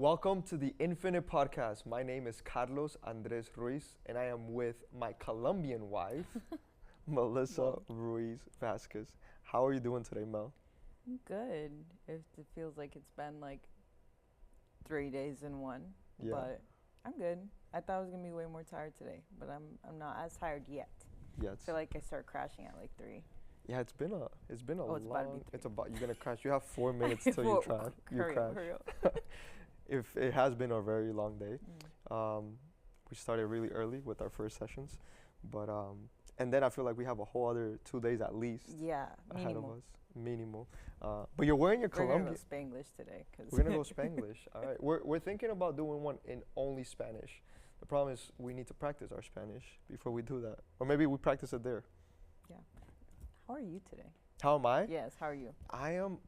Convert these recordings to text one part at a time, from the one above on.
Welcome to the Infinite Podcast. My name is Carlos Andres Ruiz, and I am with my Colombian wife, Melissa Ruiz Vasquez. How are you doing today, Mel? I'm good. It feels like it's been like 3 days in one, but I'm good. I thought I was gonna be way more tired today, but I'm not as tired yet. Yeah, I feel like I start crashing at like 3. Yeah, it's been a long. It's about to be 3. It's about you're gonna crash. You have 4 minutes till you try. Hurry up. If it has been a very long day, we started really early with our first sessions, but and then I feel like we have a whole other 2 days at least. Yeah, ahead of us. Minimal. But you're wearing your Colombian. We're gonna go Spanglish today. We're gonna go Spanglish. All right. We're thinking about doing one in only Spanish. The problem is we need to practice our Spanish before we do that, or maybe we practice it there. Yeah. How are you today? How am I? Yes. How are you? I am.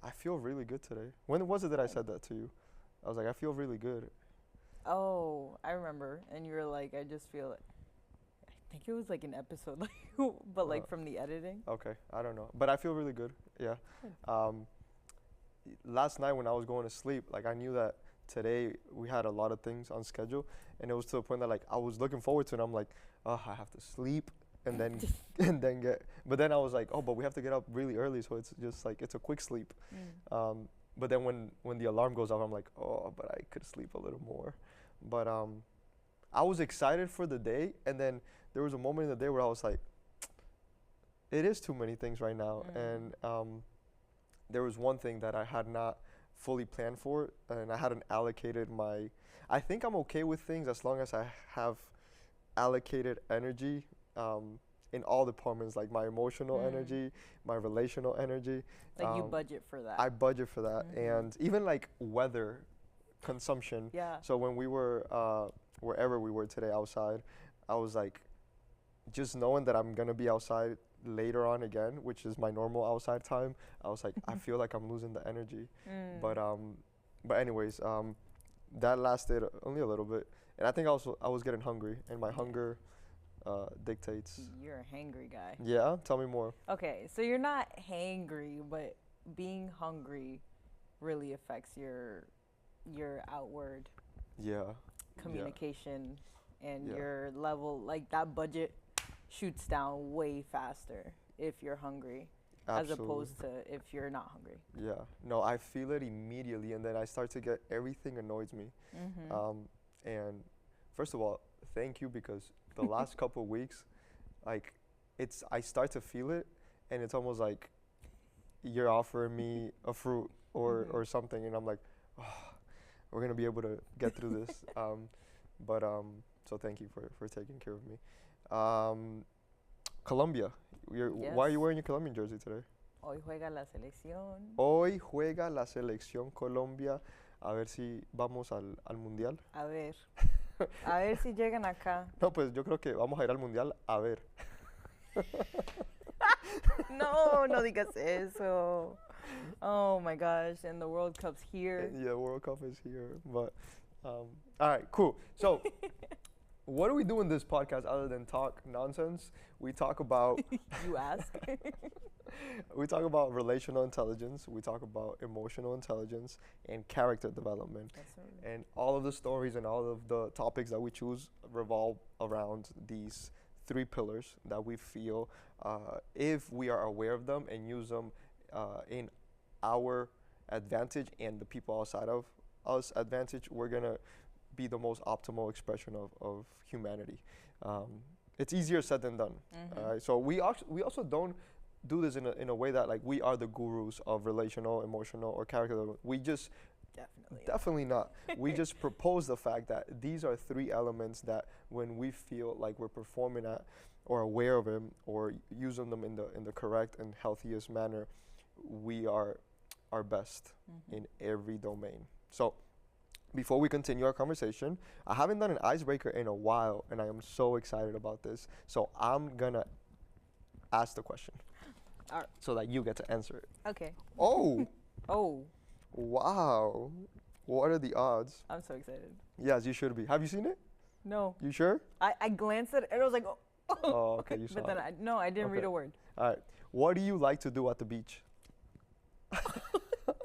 I feel really good today. When was it that I said that to you? I was like, I feel really good. Oh, I remember. And you were like, I just feel it. I think it was like an episode, but like from the editing. Okay, I don't know, but I feel really good. Yeah. Last night when I was going to sleep, like I knew that today we had a lot of things on schedule, and it was to the point that like I was looking forward to it. And I'm like, oh, I have to sleep. And then but then I was like, oh, but we have to get up really early, so it's just like it's a quick sleep. But then when the alarm goes off, I'm like, oh, but I could sleep a little more. But I was excited for the day, and then there was a moment in the day where I was like, it is too many things right now. And there was one thing that I had not fully planned for, and I hadn't allocated I think I'm okay with things as long as I have allocated energy in all departments, like my emotional energy, my relational energy. Like you budget for that. I budget for that. And even like weather consumption. Yeah. So when we were, wherever we were today outside, I was like, just knowing that I'm going to be outside later on again, which is my normal outside time, I was like, I feel like I'm losing the energy. But anyways, that lasted only a little bit. And I think I was getting hungry, and my hunger dictates. You're a hangry guy. Yeah? Tell me more. Okay, so you're not hangry, but being hungry really affects your outward communication and your level, like that budget shoots down way faster if you're hungry. Absolutely. As opposed to if you're not hungry. Yeah. No, I feel it immediately, and then I start to get everything annoys me. And first of all, thank you, because the last couple of weeks, like I start to feel it, and it's almost like you're offering me a fruit or something, and I'm like, oh, we're gonna be able to get through this. So thank you for taking care of me. Colombia. Why are you wearing your Colombian jersey today? Hoy juega la selección. Hoy juega la selección Colombia. A ver si vamos al mundial. A ver si llegan acá. No, pues yo creo que vamos a ir al mundial a ver. No digas eso. Oh my gosh, and the World Cup's here. Yeah, World Cup is here. But all right, cool. So what do we do in this podcast other than talk nonsense? We talk about You ask. We talk about relational intelligence, we talk about emotional intelligence, and character development. That's right. And all of the stories and all of the topics that we choose revolve around these 3 pillars that we feel, if we are aware of them and use them in our advantage and the people outside of us advantage, we're going to be the most optimal expression of humanity. It's easier said than done. So we also don't do this in a way that like we are the gurus of relational, emotional, or character development. We just definitely not. We just propose the fact that these are 3 elements that when we feel like we're performing at or aware of them or using them in the correct and healthiest manner, we are our best in every domain. So before we continue our conversation, I haven't done an icebreaker in a while, and I am so excited about this. So I'm gonna ask the question so that you get to answer it. Okay. Oh. Wow. What are the odds? I'm so excited. Yes, you should be. Have you seen it? No. You sure? I glanced at it and I was like, oh. Oh, okay, you saw but then I didn't read a word. All right. What do you like to do at the beach?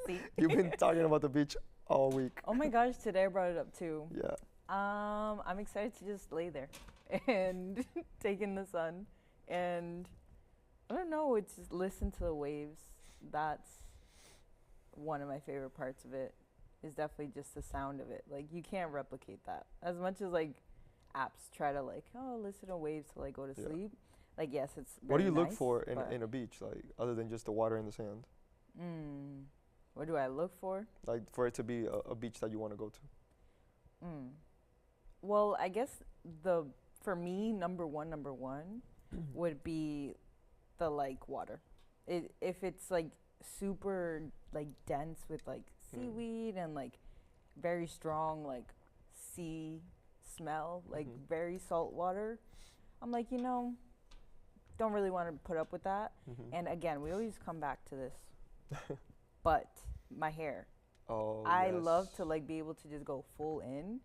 See? You've been talking about the beach all week. Oh my gosh, today I brought it up too. Yeah. I'm excited to just lay there and take in the sun, and I don't know, it's just listen to the waves. That's one of my favorite parts of it, is definitely just the sound of it. Like, you can't replicate that. As much as like apps try to like, oh, listen to waves to like go to sleep. Like, yes, it's What do you very look nice, for but in a beach, like other than just the water and the sand? What do I look for? Like for it to be a beach that you want to go to. Well, I guess for me, number one would be the like water. If it's like super like dense with like seaweed and like very strong like sea smell, like very salt water, I'm like, don't really want to put up with that. And again, we always come back to this, but my hair. Oh, I yes. love to like be able to just go full in.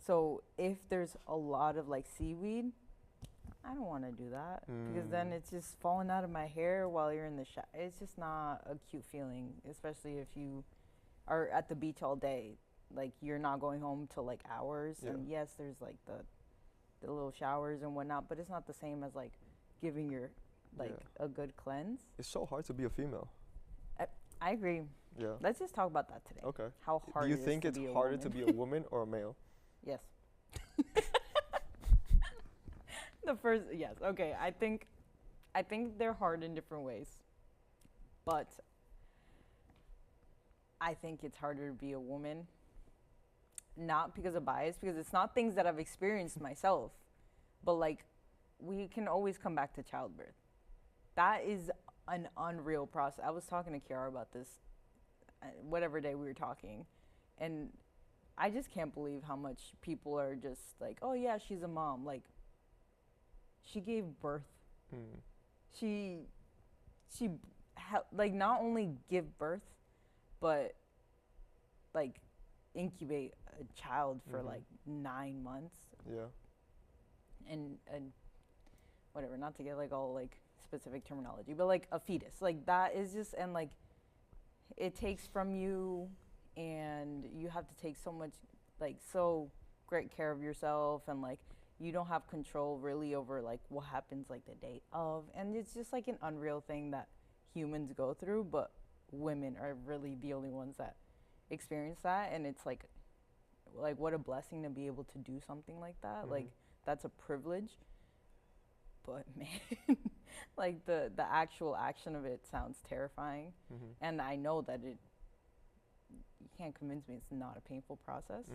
So if there's a lot of like seaweed, I don't want to do that because then it's just falling out of my hair while you're in the shower. It's just not a cute feeling, especially if you are at the beach all day. Like, you're not going home till like hours. And yes, there's like the little showers and whatnot, but it's not the same as like giving your like a good cleanse. It's so hard to be a female. I agree. Yeah. Let's just talk about that today. Okay. How hard Do you it is think to it's be a harder woman. to be a woman or a male? Yes. Yes. Okay. I think they're hard in different ways, but I think it's harder to be a woman. Not because of bias, because it's not things that I've experienced myself, but like, we can always come back to childbirth. That is an unreal process. I was talking to Kiara about this, whatever day we were talking, and I just can't believe how much people are just like, oh yeah, she's a mom. Like, she gave birth. She like not only give birth, but like incubate a child for like 9 months. Yeah. And whatever, not to get like all like specific terminology, but like a fetus, like that is just, and like it takes from you, and you have to take so much, like, so great care of yourself, and like you don't have control really over like what happens like the day of, and it's just like an unreal thing that humans go through, but women are really the only ones that experience that. And it's like what a blessing to be able to do something like that. Like, that's a privilege, but man, like the actual action of it sounds terrifying. And I know that you can't convince me it's not a painful process.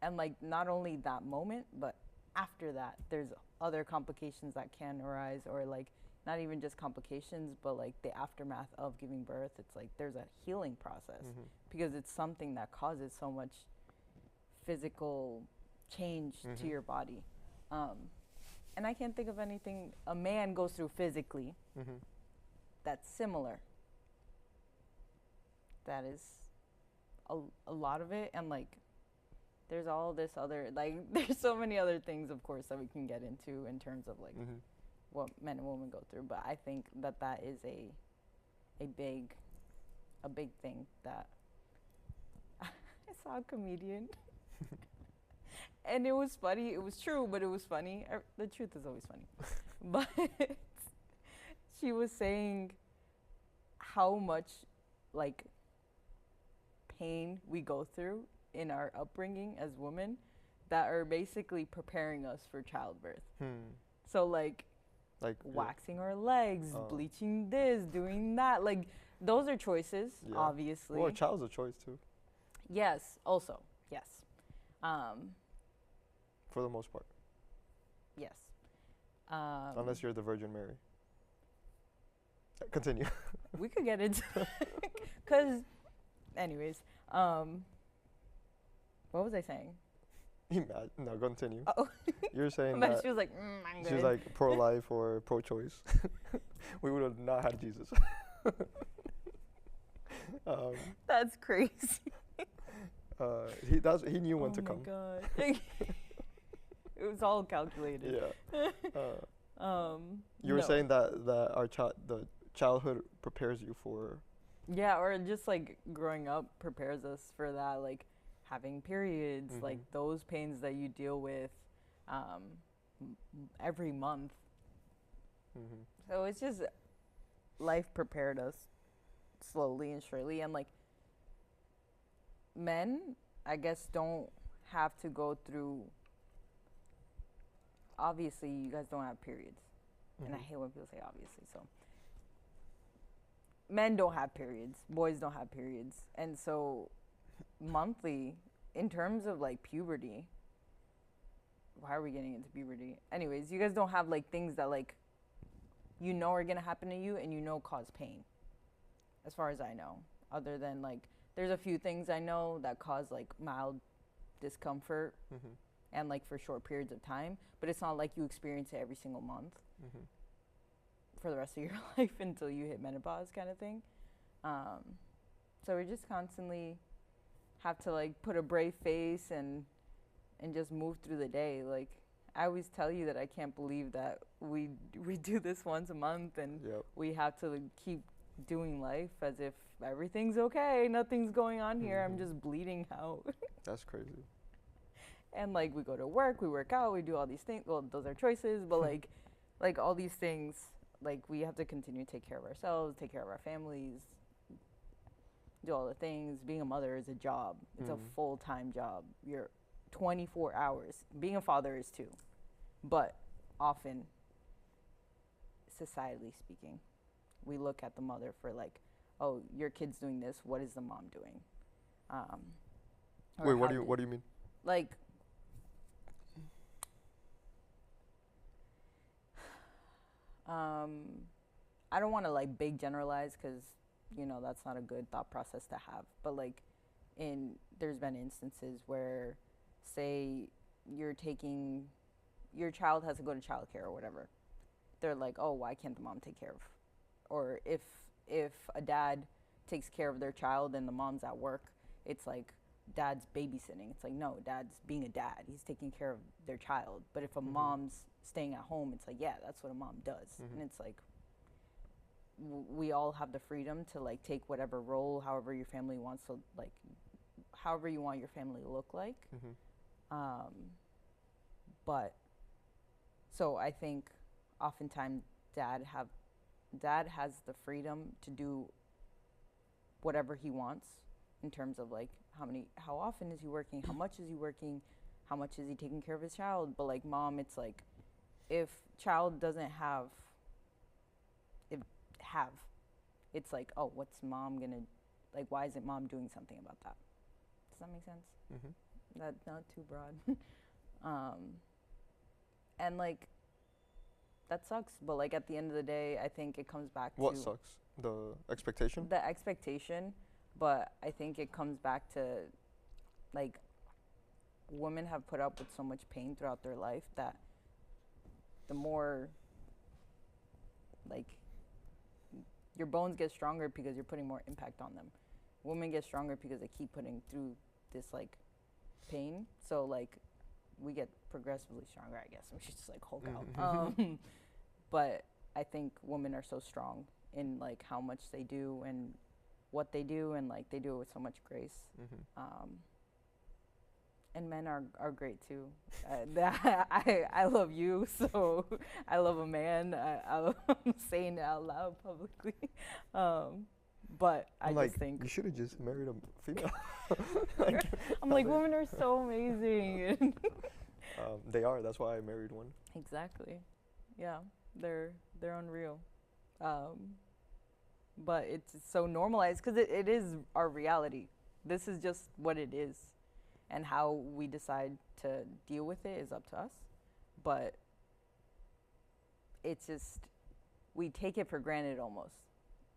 And like, not only that moment, but after that, there's other complications that can arise, or like not even just complications, but like the aftermath of giving birth. It's like there's a healing process because it's something that causes so much physical change to your body. And I can't think of anything a man goes through physically that's similar. That is a lot of it. And like, there's all this other, like, there's so many other things, of course, that we can get into in terms of like what men and women go through. But I think that is a big thing that I saw a comedian and it was funny. It was true, but it was funny. The truth is always funny. But she was saying how much like pain we go through in our upbringing as women that are basically preparing us for childbirth. So like waxing our legs, bleaching this, doing that. Like, those are choices, obviously. Well, a child's a choice too. Yes, also, yes. For the most part. Yes. Unless you're the Virgin Mary. Continue. We could get into because, anyways, what was I saying? No, continue. Oh. You're saying but that she was like, I'm good. she's like pro-life or pro-choice. We would have not had Jesus. That's crazy. He knew when to come. Oh my god. It was all calculated. Yeah. You were saying that the childhood prepares you for Yeah, or just like growing up prepares us for that, like having periods, like those pains that you deal with every month. So it's just life prepared us slowly and surely. And like men, I guess, don't have to go through. Obviously, you guys don't have periods. And I hate when people say obviously. So men don't have periods, boys don't have periods. And so monthly, in terms of like puberty, why are we getting into puberty? Anyways, you guys don't have like things that like you know are gonna happen to you and you know cause pain, as far as I know. Other than like there's a few things I know that cause like mild discomfort and like for short periods of time, but it's not like you experience it every single month for the rest of your life until you hit menopause kind of thing. So we just constantly have to like put a brave face and just move through the day. Like I always tell you that I can't believe that we do this once a month and we have to keep doing life as if everything's okay, nothing's going on here. I'm just bleeding out. That's crazy. And like we go to work, we work out, we do all these things. Well, those are choices, but like all these things, like we have to continue to take care of ourselves, take care of our families, do all the things. Being a mother is a job. It's a full-time job. You're 24 hours. Being a father is too. But often, societally speaking, we look at the mother for like, oh, your kid's doing this. What is the mom doing? Wait, what do you mean? Like, I don't want to like big generalize because that's not a good thought process to have. But like, there's been instances where, say, your child has to go to childcare or whatever. They're like, oh, why can't the mom take care of? Or if a dad takes care of their child and the mom's at work, it's like dad's babysitting. It's like, no, dad's being a dad. He's taking care of their child. But if a mom's staying at home, it's like, yeah, that's what a mom does. And it's like, we all have the freedom to like take whatever role, however your family wants to, like, however you want your family to look like. But so I think oftentimes dad has the freedom to do whatever he wants in terms of like how often is he working, how much is he working, how much is he taking care of his child. But like mom, it's like if child doesn't have it's like, oh, what's mom gonna, like, why isn't mom doing something about that? Does that make sense? That's not too broad. And like that sucks, but like at the end of the day, I think it comes back to what sucks? The expectation? The expectation, but I think it comes back to like women have put up with so much pain throughout their life that the more like your bones get stronger because you're putting more impact on them. Women get stronger because they keep putting through this like pain. So like we get progressively stronger, I guess. We should just like Hulk out. But I think women are so strong in like how much they do and what they do, and like they do it with so much grace. And men are great too. I love you, so I love a man. I'm saying it out loud publicly. But I just think you should have just married a female. I'm like, women are so amazing. They are. That's why I married one. Exactly. Yeah, they're unreal. But it's so normalized because it is our reality. This is just what it is. And how we decide to deal with it is up to us. But it's just, we take it for granted almost.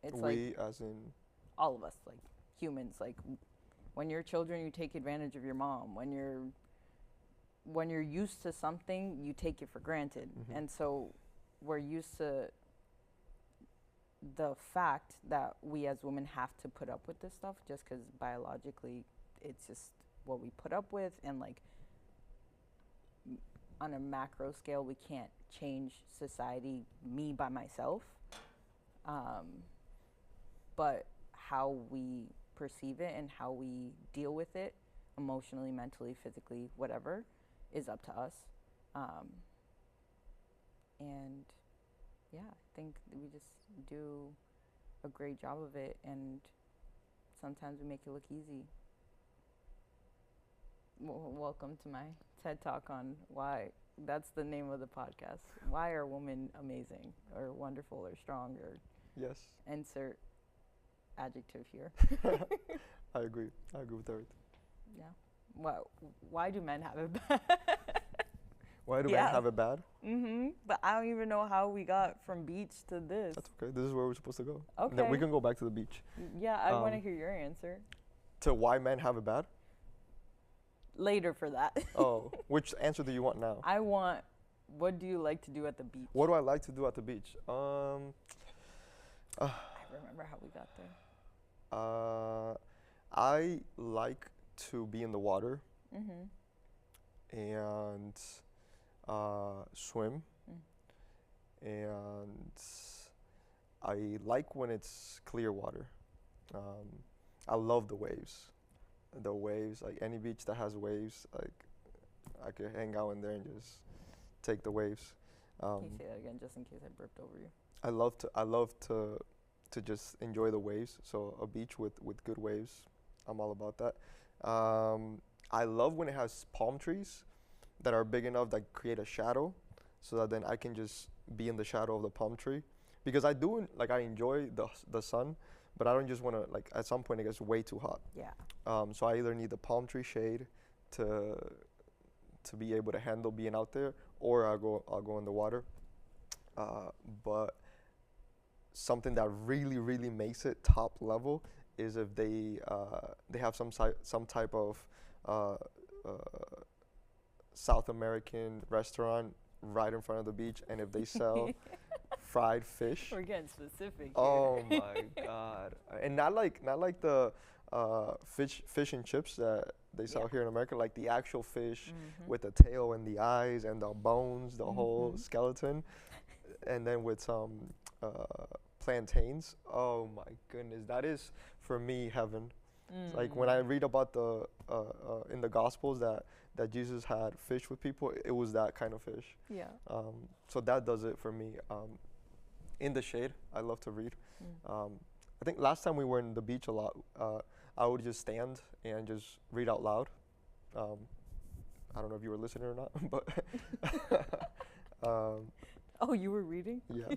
It's we, like, as in? All of us, like humans. Like when you're children, you take advantage of your mom. When you're used to something, you take it for granted. And so we're used to the fact that we as women have to put up with this stuff just because biologically it's just what we put up with, and like on a macro scale we can't change society me by myself, but how we perceive it and how we deal with it emotionally, mentally, physically, whatever, is up to us. And yeah, I think we just do a great job of it, and sometimes we make it look easy. Welcome to my TED Talk on why. That's the name of the podcast. Why are women amazing or wonderful or strong or Yes. insert adjective here. I agree with everything. Yeah. Why do men have it bad? Why do Yeah. men have it bad? But I don't even know how we got from beach to this. That's okay. This is where we're supposed to go. Okay. Then we can go back to the beach. Yeah, I want to hear your answer. To why men have it bad? Later for that. Oh, which answer do you want now? I want, what do you like to do at the beach? What do I like to do at the beach? I remember how we got there. I like to be in the water and swim, and I like when it's clear water. I love the waves. The waves, like any beach that has waves, like I could hang out in there and just take the waves. Can you say that again, just in case I burped over you? I love to just enjoy the waves. So a beach with good waves, I'm all about that. I love when it has palm trees that are big enough that create a shadow, so that then I can just be in the shadow of the palm tree. Because I enjoy the sun, but I don't just want to, like, at some point it gets way too hot. Yeah. So I either need the palm tree shade to be able to handle being out there, or I'll go in the water. But something that really makes it top level is if they have some type of South American restaurant right in front of the beach, and if they sell fried fish. We're getting specific here. Oh my God! And not like the fish and chips that they sell here in America, like the actual fish with the tail and the eyes and the bones, the whole skeleton, and then with some plantains. Oh my goodness, that is for me heaven. Like when I read about the in the Gospels that Jesus had fish with people, it was that kind of fish. Yeah. So that does it for me. In the shade, I love to read. I think last time we were in the beach a lot, I would just stand and just read out loud. I don't know if you were listening or not, but oh, you were reading? Yeah.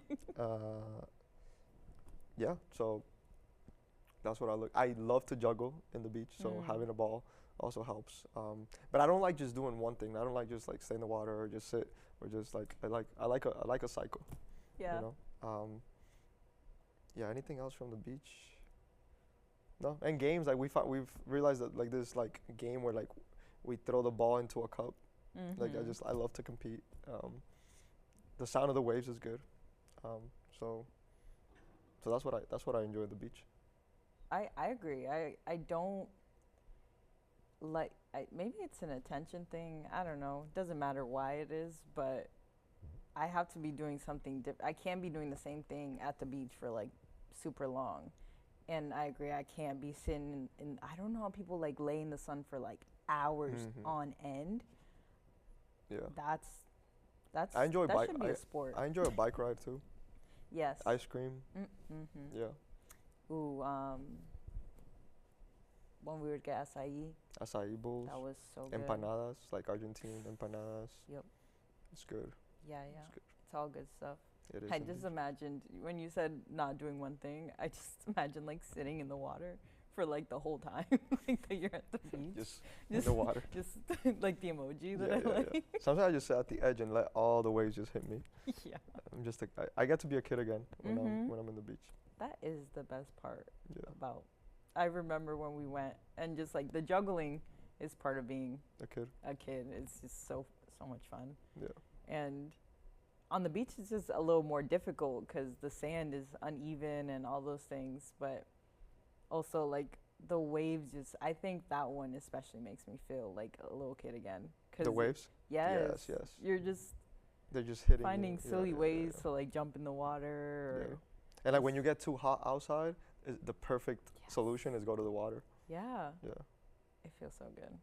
Yeah, so that's what I love to juggle in the beach, so having a ball also helps. But I don't like just doing one thing. I don't like just like stay in the water or just sit or just like I like a cycle. Yeah. You know? Yeah, anything else from the beach? No. And games, like we've realized that like this like game where like we throw the ball into a cup. Like I love to compete. The sound of the waves is good. So that's what I enjoy at the beach. I agree. I don't like, maybe it's an attention thing. I don't know. It doesn't matter why it is, but I have to be doing something different. I can't be doing the same thing at the beach for like super long. And I agree, I can't be sitting in I don't know how people like lay in the sun for like hours on end. Yeah. That's I enjoy that should be a sport. I enjoy a bike ride too. Yes. Ice cream. Yeah. Ooh, when we would get Acai bowls. that was so good. Empanadas, like Argentine empanadas. Yep. It's good. Yeah. It's good. It's all good stuff. It is. I indeed. just imagined when you said not doing one thing, I just imagined like sitting in the water for like the whole time, like that you're at the beach. Just in the water. Just like the emoji that Yeah, I yeah, like. yeah. Sometimes I just sit at the edge and let all the waves just hit me. Yeah. I'm just I get to be a kid again when I'm in the beach. That is the best part Yeah. about. I remember when we went, and just like the juggling is part of being A kid. a kid. It's just so much fun. Yeah. And on the beach, it's just a little more difficult because the sand is uneven and all those things. But also, like, the waves just, I think that one especially makes me feel like a little kid again. The waves? Yes. Yes. You're just They're just hitting finding you. silly Yeah, ways yeah. to, like, jump in the water. Or Yeah. And like when you get too hot outside, the perfect Yes. solution is go to the water. Yeah. Yeah. It feels so good.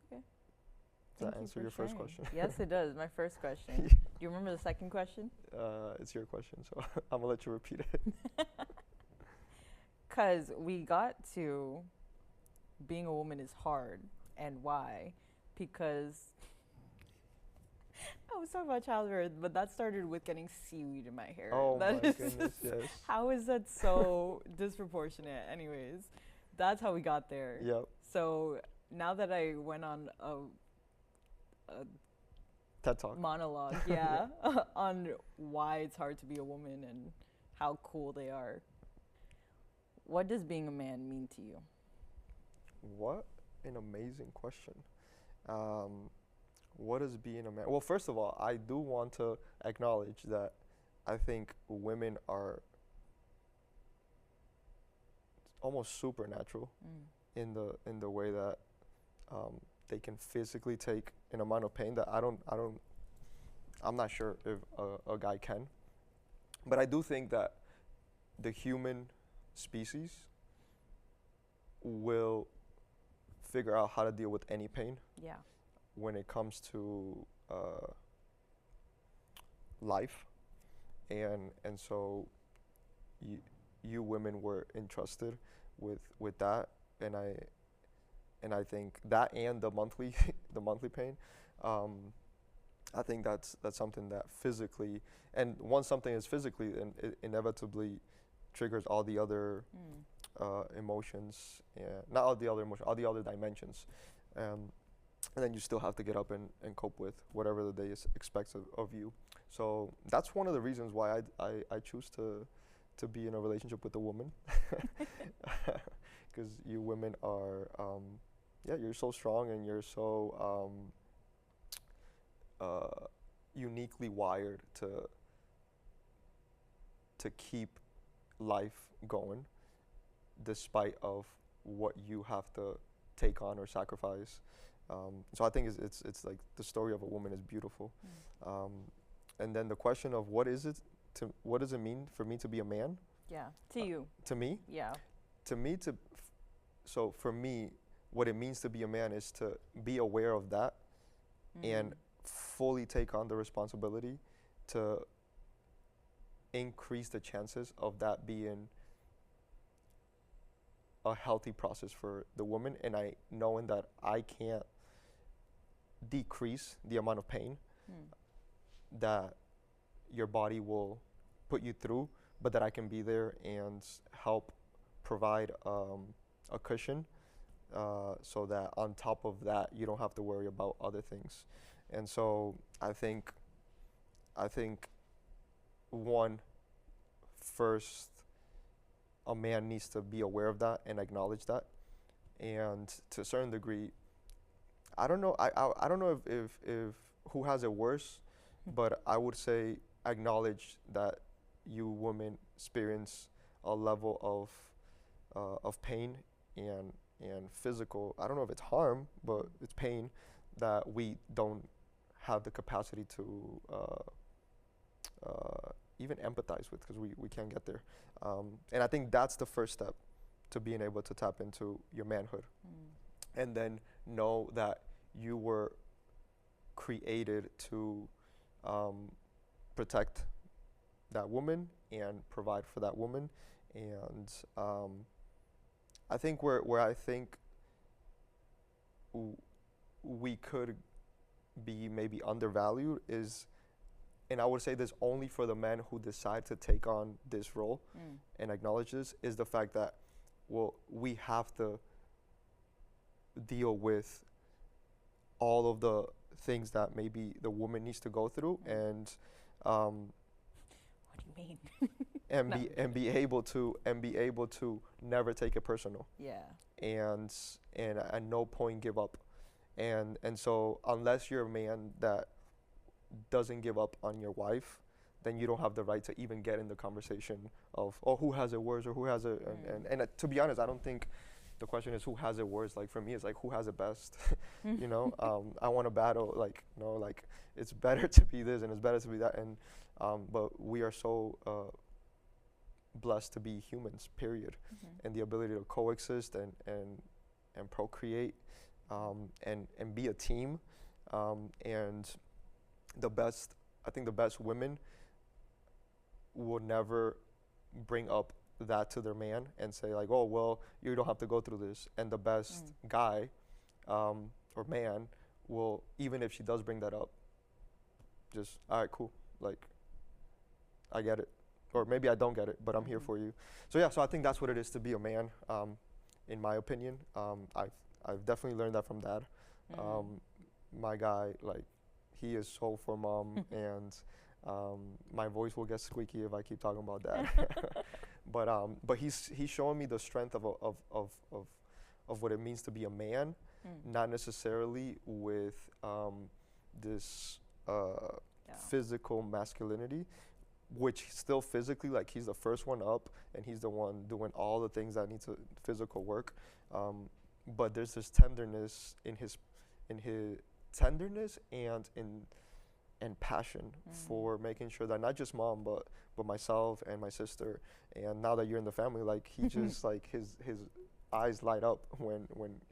Okay. Does Thank that you answer for your first sharing. question? Yes, it does. My first question. Do you remember the second question? It's your question, so I'm gonna let you repeat it. Because we got to being a woman is hard. And why? Because I was talking about childbirth, but that started with getting seaweed in my hair. Oh That my is goodness, just- yes. How is that so disproportionate? Anyways, that's how we got there. Yep. So now that I went on a TED Talk. monologue, yeah, on why it's hard to be a woman and how cool they are, what does being a man mean to you? What an amazing question. What is being a man? Well, first of all, I do want to acknowledge that I think women are almost supernatural in the way that they can physically take an amount of pain that I'm not sure if a guy can. But I do think that the human species will figure out how to deal with any pain Yeah. when it comes to life, and so you women were entrusted with that, and I think that and the monthly the monthly pain, I think that's something that physically, and once something is physically, then it inevitably triggers all the other emotions, not all the other emotions, all the other dimensions, and then you still have to get up and cope with whatever the day expects of you. So that's one of the reasons why I choose to be in a relationship with a woman, because you women are, you're so strong and you're so uniquely wired to keep life going, despite of what you have to take on or sacrifice. So I think it's like the story of a woman is beautiful. And then the question of what does it mean for me to be a man? Yeah. To you. To me? Yeah. To me, so for me, what it means to be a man is to be aware of that and fully take on the responsibility to increase the chances of that being a healthy process for the woman, and knowing that I can't decrease the amount of pain that your body will put you through, but that I can be there and help provide a cushion, so that on top of that you don't have to worry about other things. And so I think one, first, a man needs to be aware of that and acknowledge that, and to a certain degree, I don't know if who has it worse, but I would say acknowledge that you women experience a level of pain and physical, I don't know if it's harm, but it's pain that we don't have the capacity to even empathize with, because we can't get there. And I think that's the first step to being able to tap into your manhood. And then know that you were created to protect that woman and provide for that woman. And I think where I think we could be maybe undervalued is, and I would say this only for the men who decide to take on this role and acknowledge this, is the fact that, well, we have to deal with all of the things that maybe the woman needs to go through, and What do you mean? and be able to never take it personal, Yeah. and at no point give up, and so unless you're a man that doesn't give up on your wife, then you don't have the right to even get in the conversation of, oh, who has it worse or who has it, and to be honest, I don't think the question is who has it worse. Like, for me, it's like who has it best. You know, I want to battle, like, you know, like, it's better to be this and it's better to be that, and but we are so blessed to be humans, period, Mhm. and the ability to coexist and procreate, and be a team, and the best, I think the best women will never bring up that to their man and say like, oh well, you don't have to go through this, and the best guy, or man, will, even if she does bring that up, just, all right, cool, like, I get it, or maybe I don't get it, but I'm here for you. So yeah, so I think that's what it is to be a man, in my opinion. I've definitely learned that from dad. My guy, like, he is so for mom, and my voice will get squeaky if I keep talking about dad. But he's showing me the strength of what it means to be a man, not necessarily with this physical masculinity, which still physically, like, he's the first one up and he's the one doing all the things that need to physical work, but there's this tenderness in his tenderness and passion for making sure that not just mom but myself and my sister, and now that you're in the family, like, he just like his eyes light up when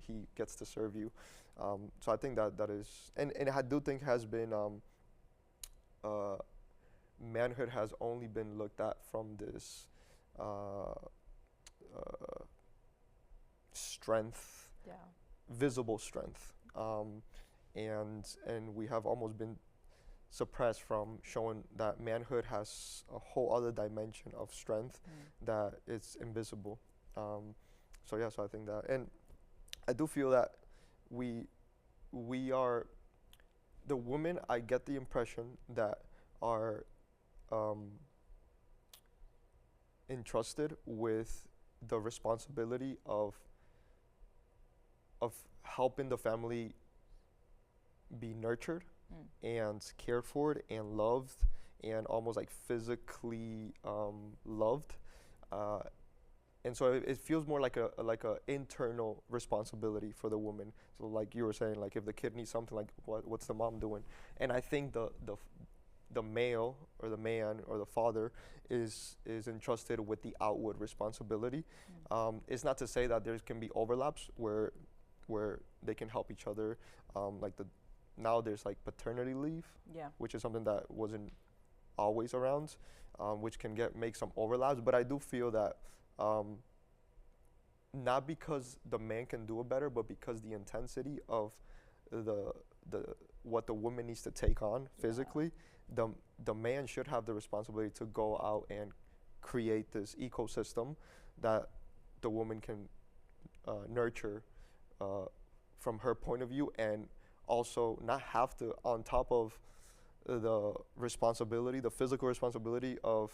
he gets to serve you. So I think that is, and I do think has been, manhood has only been looked at from this uh, strength, visible strength, and we have almost been suppressed from showing that manhood has a whole other dimension of strength that it's invisible. So yeah, so I think that, and I do feel that we are the women. I get the impression that are entrusted with the responsibility of helping the family be nurtured and cared for and loved and almost like physically loved, and so it feels more like a internal responsibility for the woman. So like you were saying, like if the kid needs something, like what's the mom doing? And I think the male or the man or the father is entrusted with the outward responsibility. It's not to say that there can be overlaps where they can help each other, like now there's like paternity leave, which is something that wasn't always around, which can make some overlaps. But I do feel that not because the man can do it better, but because the intensity of the what the woman needs to take on physically, the man should have the responsibility to go out and create this ecosystem that the woman can nurture from her point of view, and also not have to, on top of the responsibility, the physical responsibility of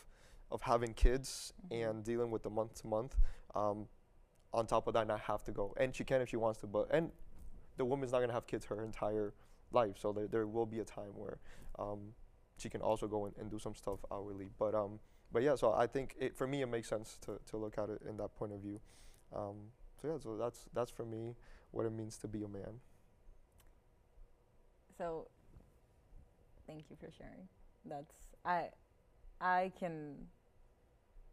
having kids and dealing with the month to month, on top of that, not have to go. And she can if she wants to, and the woman's not gonna have kids her entire life, so there will be a time where she can also go and do some stuff outwardly. But yeah, so I think for me it makes sense to look at it in that point of view. So yeah, so that's for me what it means to be a man. So, thank you for sharing. I can,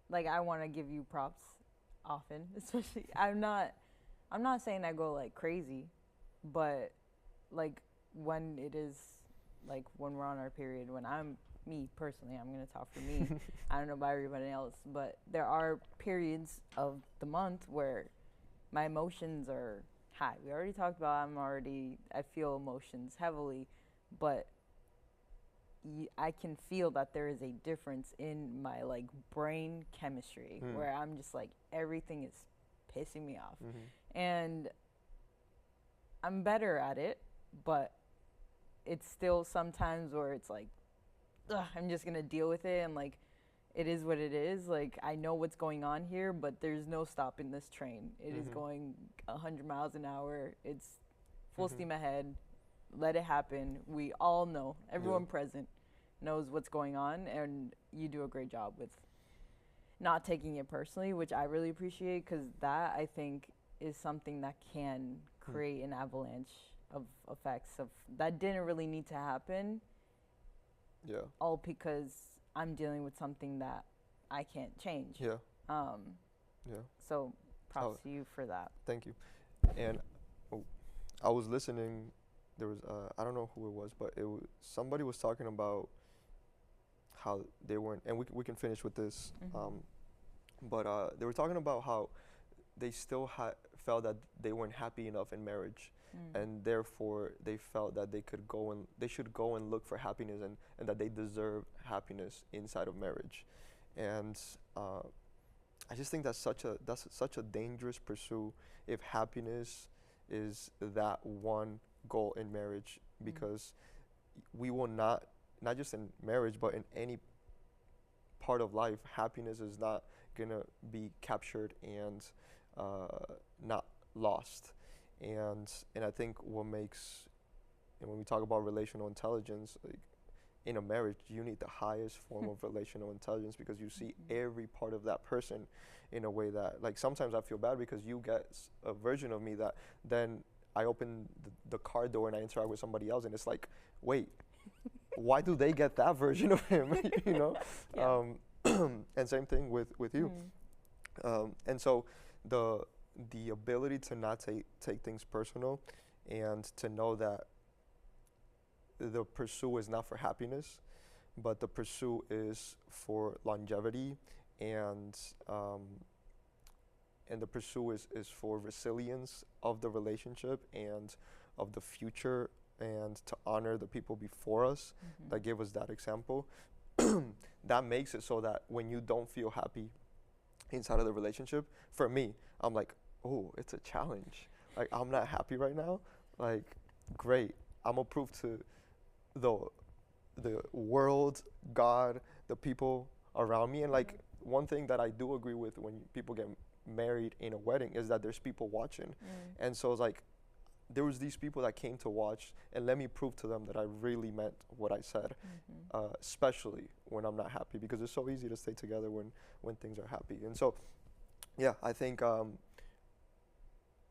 like, I want to give you props often, especially I'm not saying I go like crazy, but like when it is, like when we're on our period, when me personally, I'm going to talk for me. I don't know about everybody else, but there are periods of the month where my emotions are high. We already talked about I feel emotions heavily, but I can feel that there is a difference in my like brain chemistry where I'm just like everything is pissing me off. And I'm better at it, but it's still sometimes where it's like, ugh, I'm just going to deal with it, and like it is what it is. Like I know what's going on here, but there's no stopping this train. It is going 100 miles an hour. It's full steam ahead. Let it happen. We all know, everyone present knows what's going on, and you do a great job with not taking it personally, which I really appreciate, because that I think is something that can create an avalanche of effects of that didn't really need to happen. All because I'm dealing with something that I can't change. Yeah. Um, Yeah. so props Oh, to you for that. thank you. And oh, I was listening. There was I don't know who it was, but somebody was talking about how they weren't, and we can finish with this. Mm-hmm. But they were talking about how they still felt that they weren't happy enough in marriage, Mm. and therefore they felt that they should go and look for happiness, and that they deserve happiness inside of marriage. And I just think that's such a dangerous pursuit if happiness is that one goal in marriage, because we will not just in marriage but in any part of life, happiness is not gonna be captured and not lost. And I think what makes, and when we talk about relational intelligence, like in a marriage, you need the highest form of relational intelligence, because you see every part of that person in a way that, like, sometimes I feel bad because you get a version of me that then I open the car door and I interact with somebody else, and it's like, wait, why do they get that version of him? You know. Yeah. And same thing with you. And so the ability to not take things personal, and to know that the pursuit is not for happiness, but the pursuit is for longevity, and the pursuit is for resilience of the relationship and of the future, and to honor the people before us that gave us that example. That makes it so that when you don't feel happy inside of the relationship, for me, I'm like, oh, it's a challenge. Like, I'm not happy right now. Like, great. I'm gonna prove to the world, God, the people around me. And like, one thing that I do agree with when people get married in a wedding is that there's people watching. And so it's like, there was these people that came to watch, and let me prove to them that I really meant what I said, especially when I'm not happy, because it's so easy to stay together when things are happy. And so, yeah, I think a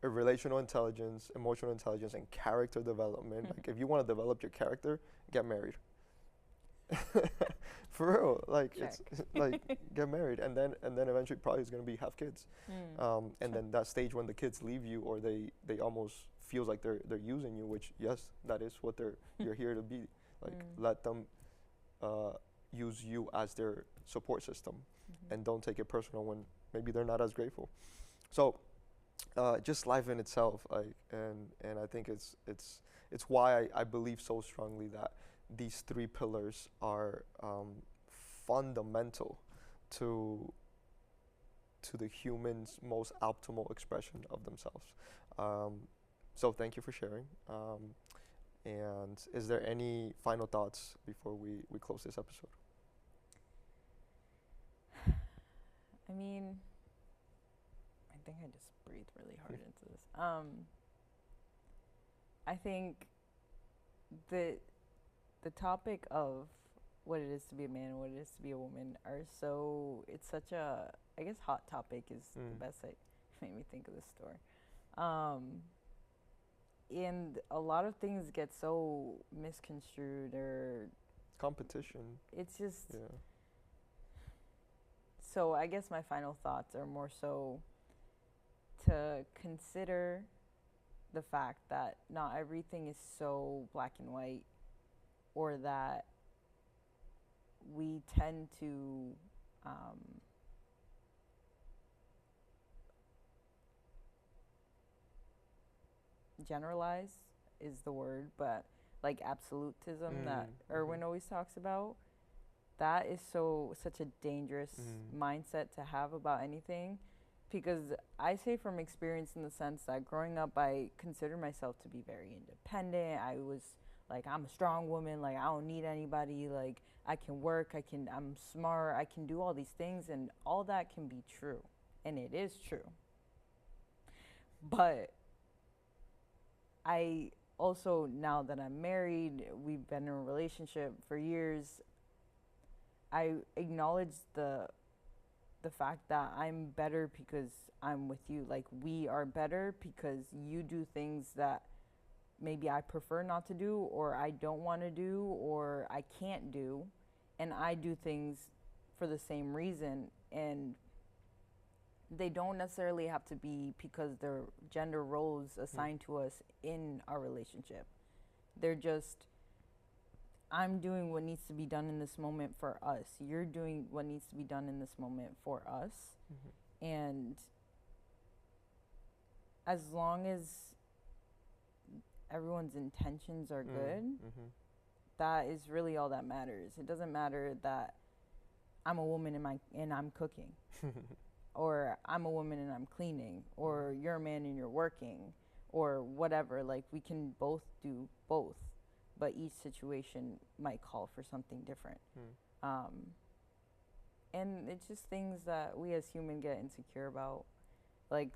relational intelligence, emotional intelligence, and character development. Like, if you want to develop your character, get married. For real, like, Check. it's like, get married, and then eventually probably is gonna be have kids, and then that stage when the kids leave you, or they almost feels like they're using you, which, yes, that is what you're here to be. Like, let them use you as their support system, and don't take it personal when maybe they're not as grateful. So just life in itself, like, and I think it's why I believe so strongly that these three pillars are fundamental to the human's most optimal expression of themselves. So thank you for sharing. And is there any final thoughts before we close this episode? I mean, I think I just breathed really hard into this. I think the topic of what it is to be a man and what it is to be a woman are so, it's such a, I guess, hot topic is the best way made me think of this story. And a lot of things get so misconstrued, or Competition. it's just, Yeah. so I guess my final thoughts are more so to consider the fact that not everything is so black and white, or that we tend to generalize is the word, but like absolutism that Erwin always talks about, that is such a dangerous mindset to have about anything. Because I say from experience, in the sense that growing up, I considered myself to be very independent. I was like, I'm a strong woman, like, I don't need anybody, like, I can work, I'm smart, I can do all these things, and all that can be true, and it is true. But I also, now that I'm married, we've been in a relationship for years, I acknowledge the fact that I'm better because I'm with you. Like, we are better because you do things that maybe I prefer not to do, or I don't want to do, or I can't do, and I do things for the same reason, and they don't necessarily have to be because they're gender roles assigned to us in our relationship. They're just, I'm doing what needs to be done in this moment for us. You're doing what needs to be done in this moment for us. And as long as everyone's intentions are good, that is really all that matters. It doesn't matter that I'm a woman and I'm cooking, or I'm a woman and I'm cleaning, or you're a man and you're working, or whatever. Like, we can both do both, but each situation might call for something different. And it's just things that we as humans get insecure about. Like,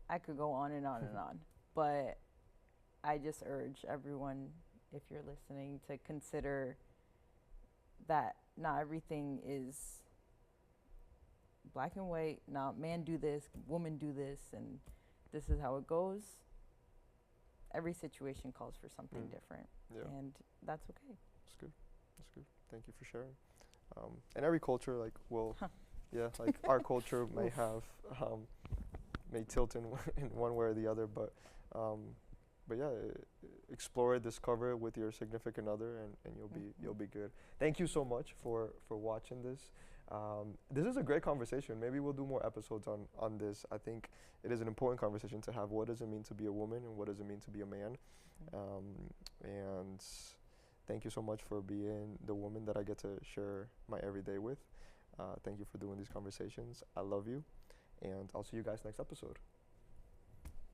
I could go on and on and on, but I just urge everyone, if you're listening, to consider that not everything is black and white. Not man do this, woman do this, and this is how it goes. Every situation calls for something different, and that's okay. That's good. That's good. Thank you for sharing. And every culture, like, will, like our culture may have, may tilt in one way or the other, but yeah, explore it, discover it with your significant other, and you'll be good. Thank you so much for watching this. This is a great conversation. Maybe we'll do more episodes on this. I think it is an important conversation to have. What does it mean to be a woman, and what does it mean to be a man? And thank you so much for being the woman that I get to share my everyday with. Thank you for doing these conversations. I love you, and I'll see you guys next episode.